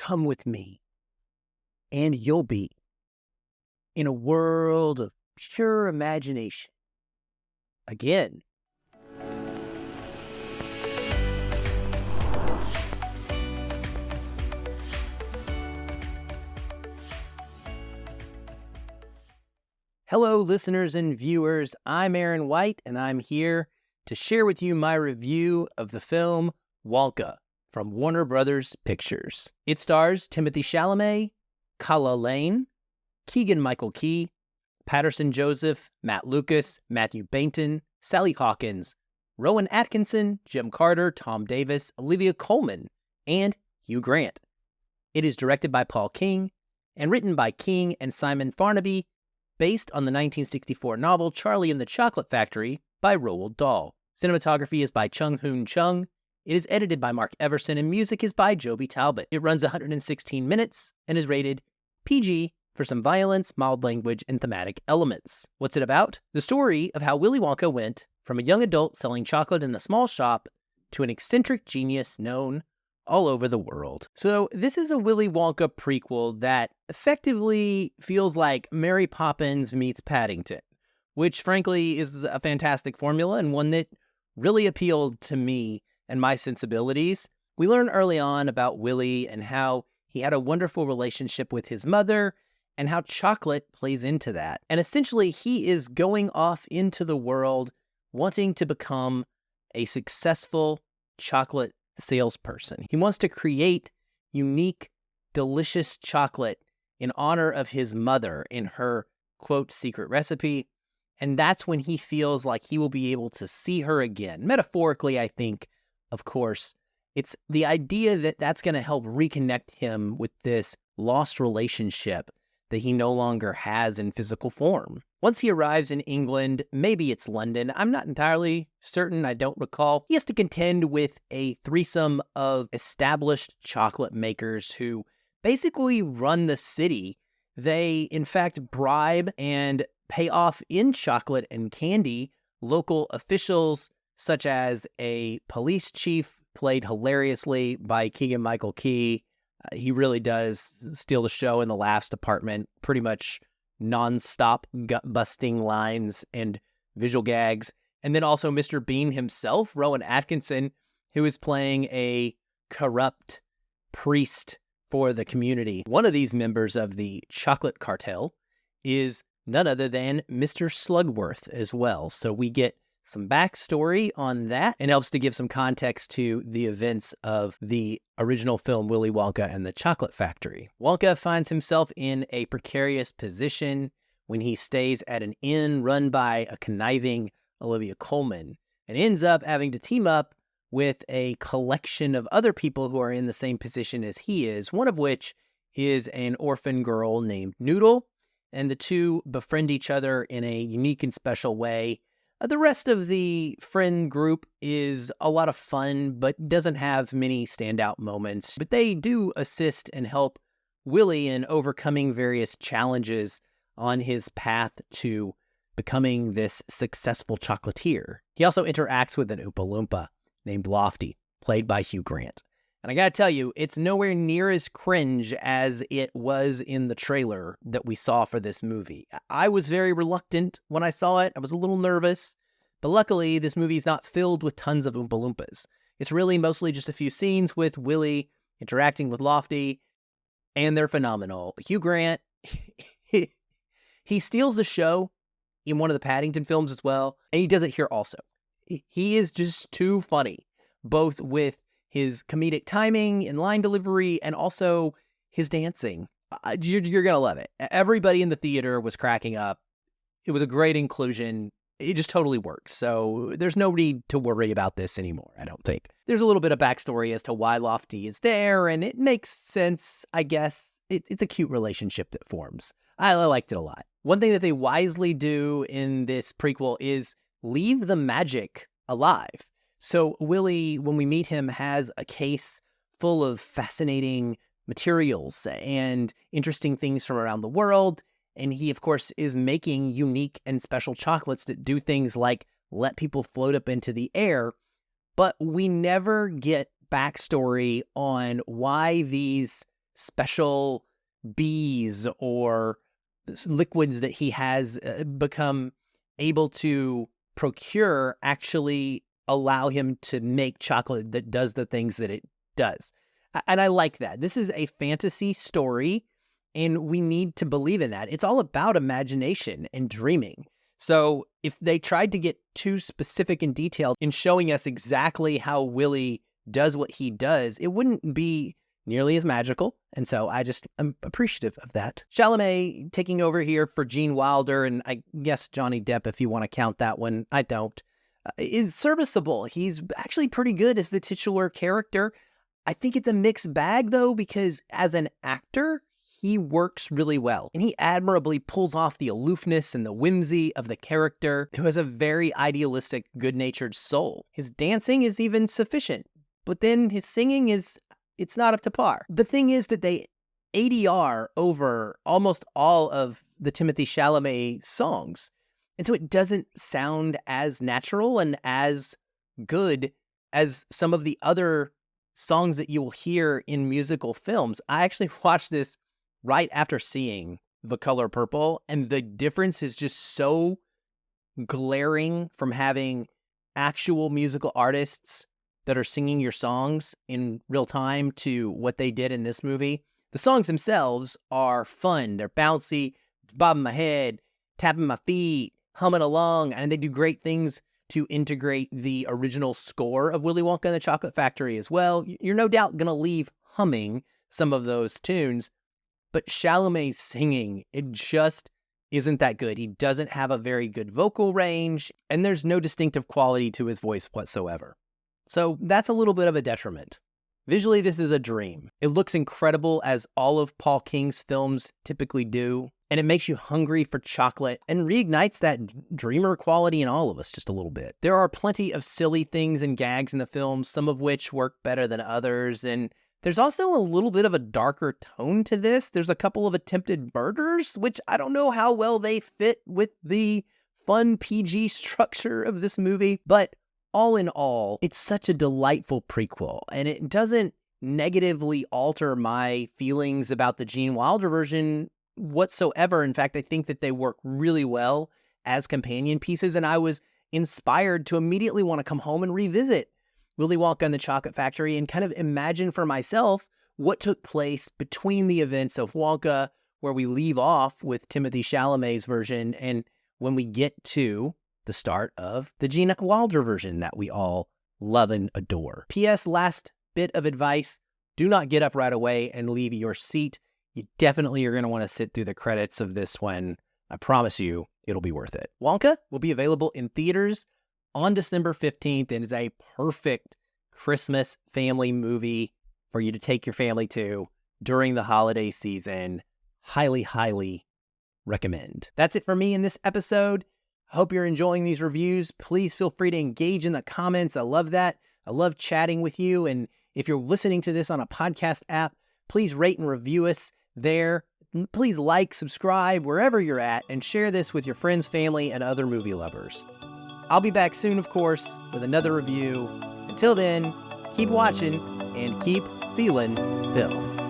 Come with me, and you'll be in a world of pure imagination. Again. Hello, listeners and viewers. I'm Aaron White, and I'm here to share with you my review of the film Wonka from Warner Brothers Pictures. It stars Timothee Chalamet, Kala Lane, Keegan-Michael Patterson Joseph, Matt Lucas, Matthew Bainton, Sally Hawkins, Rowan Atkinson, Jim Carter, Tom Davis, Olivia Colman, and Hugh Grant. It is directed by Paul King and written by King and Simon Farnaby, based on the 1964 novel Charlie and the Chocolate Factory by Roald Dahl. Cinematography is by Chung Hoon Chung. It is edited by Mark Everson, and music is by Joby Talbot. It runs 116 minutes and is rated PG for some violence, mild language, and thematic elements. What's it about? The story of how Willy Wonka went from a young adult selling chocolate in a small shop to an eccentric genius known all over the world. So this is a Willy Wonka prequel that effectively feels like Mary Poppins meets Paddington, which frankly is a fantastic formula and one that really appealed to me and my sensibilities. We learn early on about Willy and how he had a wonderful relationship with his mother and how chocolate plays into that. And essentially he is going off into the world wanting to become a successful chocolate salesperson. He wants to create unique, delicious chocolate in honor of his mother in her, quote, secret recipe. And that's when he feels like he will be able to see her again. Metaphorically, I think, of course, it's the idea that that's going to help reconnect him with this lost relationship that he no longer has in physical form. Once he arrives in England, maybe it's London, I'm not entirely certain, I don't recall, he has to contend with a threesome of established chocolate makers who basically run the city. They, in fact, bribe and pay off in chocolate and candy local officials, such as a police chief, played hilariously by Keegan-Michael. He really does steal the show in the laughs department, pretty much non-stop gut-busting lines and visual gags. And then also Mr. Bean himself, Rowan Atkinson, who is playing a corrupt priest for the community. One of these members of the chocolate cartel is none other than Mr. Slugworth as well. So we get some backstory on that, and helps to give some context to the events of the original film Willy Wonka and the Chocolate Factory. Wonka finds himself in a precarious position when he stays at an inn run by a conniving Olivia Colman, and ends up having to team up with a collection of other people who are in the same position as he is, one of which is an orphan girl named Noodle, and the two befriend each other in a unique and special way. The rest of the friend group is a lot of fun, but doesn't have many standout moments. But they do assist and help Willy in overcoming various challenges on his path to becoming this successful chocolatier. He also interacts with an Oompa Loompa named Lofty, played by Hugh Grant. And I gotta tell you, it's nowhere near as cringe as it was in the trailer that we saw for this movie. I was very reluctant when I saw it. I was a little nervous, but luckily this movie is not filled with tons of Oompa Loompas. It's really mostly just a few scenes with Willy interacting with Lofty, and they're phenomenal. Hugh Grant, he steals the show in one of the Paddington films as well, and he does it here also. He is just too funny, both with his comedic timing and line delivery, and also his dancing. You're going to love it. Everybody in the theater was cracking up. It was a great inclusion. It just totally works. So there's no need to worry about this anymore, I don't think. There's a little bit of backstory as to why Lofty is there, and it makes sense, I guess. It's a cute relationship that forms. I liked it a lot. One thing that they wisely do in this prequel is leave the magic alive. So Willy, when we meet him, has a case full of fascinating materials and interesting things from around the world. And he, of course, is making unique and special chocolates that do things like let people float up into the air. But we never get backstory on why these special bees or liquids that he has become able to procure actually allow him to make chocolate that does the things that it does. And I like that. This is a fantasy story, and we need to believe in that. It's all about imagination and dreaming. So if they tried to get too specific and detailed in showing us exactly how Willy does what he does, it wouldn't be nearly as magical. And so I'm appreciative of that. Chalamet taking over here for Gene Wilder, and I guess Johnny Depp, if you want to count that one, I don't, is serviceable. He's actually pretty good as the titular character. I think it's a mixed bag, though, because as an actor, he works really well, and he admirably pulls off the aloofness and the whimsy of the character, who has a very idealistic, good-natured soul. His dancing is even sufficient, but then his singing it's not up to par. The thing is that they ADR over almost all of the Timothee Chalamet songs, and so it doesn't sound as natural and as good as some of the other songs that you will hear in musical films. I actually watched this right after seeing The Color Purple, and the difference is just so glaring from having actual musical artists that are singing your songs in real time to what they did in this movie. The songs themselves are fun. They're bouncy, bobbing my head, tapping my feet, humming along, and they do great things to integrate the original score of Willy Wonka and the Chocolate Factory as well. You're no doubt going to leave humming some of those tunes, but Chalamet's singing, it just isn't that good. He doesn't have a very good vocal range, and there's no distinctive quality to his voice whatsoever. So that's a little bit of a detriment. Visually, this is a dream. It looks incredible, as all of Paul King's films typically do, and it makes you hungry for chocolate and reignites that dreamer quality in all of us just a little bit. There are plenty of silly things and gags in the film, some of which work better than others, and there's also a little bit of a darker tone to this. There's a couple of attempted murders, which I don't know how well they fit with the fun PG structure of this movie, but all in all, it's such a delightful prequel, and it doesn't negatively alter my feelings about the Gene Wilder version whatsoever. In fact, I think that they work really well as companion pieces, and I was inspired to immediately want to come home and revisit Willy Wonka and the Chocolate Factory and kind of imagine for myself what took place between the events of Wonka, where we leave off with Timothee Chalamet's version, and when we get to the start of the Gene Wilder version that we all love and adore. P.S. Last bit of advice, do not get up right away and leave your seat. You definitely are going to want to sit through the credits of this one. I promise you, it'll be worth it. Wonka will be available in theaters on December 15th and is a perfect Christmas family movie for you to take your family to during the holiday season. Highly, highly recommend. That's it for me in this episode. I hope you're enjoying these reviews. Please feel free to engage in the comments. I love that. I love chatting with you. And if you're listening to this on a podcast app, please rate and review us there. Please like, subscribe, wherever you're at, and share this with your friends, family, and other movie lovers. I'll be back soon, of course, with another review. Until then, keep watching and keep feeling film.